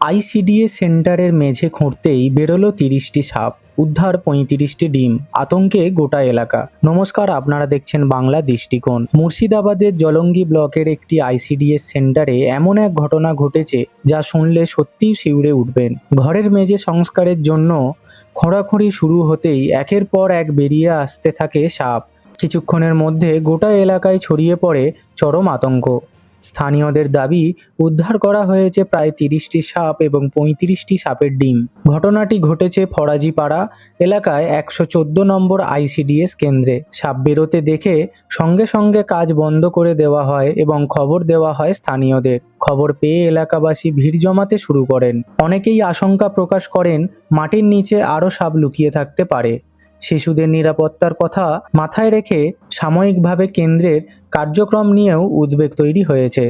ICDS সেন্টারের মেঝে খুঁড়তেই বেরোলো ৩০টি সাপ, উদ্ধার ৩৫টি ডিম, আতঙ্কে গোটা এলাকা। নমস্কার, আপনারা দেখছেন বাংলা দৃষ্টিকোণ। মুর্শিদাবাদের জলঙ্গি ব্লকের একটি আইসিডিএস সেন্টারে এমন এক ঘটনা ঘটেছে যা শুনলে সত্যিই শিউরে উঠবেন। ঘরের মেঝে সংস্কারের জন্য খোঁড়াখুঁড়ি শুরু হতেই একের পর এক বেরিয়ে আসতে থাকে সাপ। কিছুক্ষণের মধ্যে গোটা এলাকায় ছড়িয়ে পড়ে চরম আতঙ্ক। স্থানীয়দের দাবি, উদ্ধার করা হয়েছে প্রায় ৩০টি সাপ এবং ৩৫টি সাপের ডিম। ঘটনাটি ঘটেছে ফরাজিপাড়া এলাকায় ১১৪ নম্বর আইসিডিএস কেন্দ্রে। সাপ বেরোতে দেখে সঙ্গে সঙ্গে কাজ বন্ধ করে দেওয়া হয় এবং খবর দেওয়া হয় স্থানীয়দের। খবর পেয়ে এলাকাবাসী ভিড় জমাতে শুরু করেন। অনেকেই আশঙ্কা প্রকাশ করেন মাটির নিচে আরও সাপ লুকিয়ে থাকতে পারে। শিশুদের নিরাপত্তার কথা মাথায় রেখে সাময়িকভাবে কেন্দ্রের কার্যক্রম নিয়েও উদ্বেগ তৈরি হয়েছে।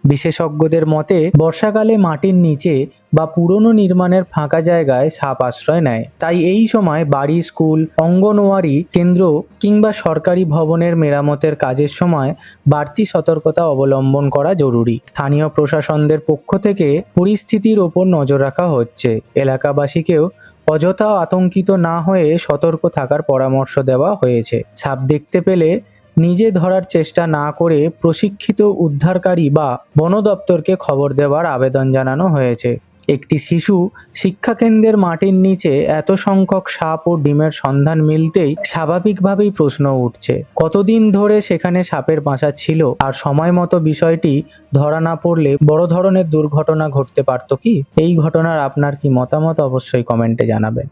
বিশেষজ্ঞদের মতে, বর্ষাকালে মাটির নিচে বা পুরনো নির্মাণের ফাঁকা জায়গায় সাপ আশ্রয় নেয়। তাই এই সময় বাড়ি, স্কুল, অঙ্গনওয়াড়ি কেন্দ্র কিংবা সরকারি ভবনের মেরামতের কাজের সময় বাড়তি সতর্কতা অবলম্বন করা জরুরি। স্থানীয় প্রশাসনদের পক্ষ থেকে পরিস্থিতির ওপর নজর রাখা হচ্ছে। এলাকাবাসীকেও অযথা আতঙ্কিত না হয়ে সতর্ক থাকার পরামর্শ দেওয়া হয়েছে। সাপ দেখতে পেলে নিজে ধরার চেষ্টা না করে প্রশিক্ষিত উদ্ধারকারী বা বন দপ্তরকে খবর দেওয়ার আবেদন জানানো হয়েছে। একটি শিশু শিক্ষাকেন্দ্রের মাটির নিচে এত সংখ্যক সাপ ও ডিমের সন্ধান মিলতেই স্বাভাবিকভাবেই প্রশ্ন উঠছে, কতদিন ধরে সেখানে সাপের বাসা ছিল, আর সময় মতো বিষয়টি ধরা না পড়লে বড় ধরনের দুর্ঘটনা ঘটতে পারত কি? এই ঘটনার আপনার কি মতামত অবশ্যই কমেন্টে জানাবেন।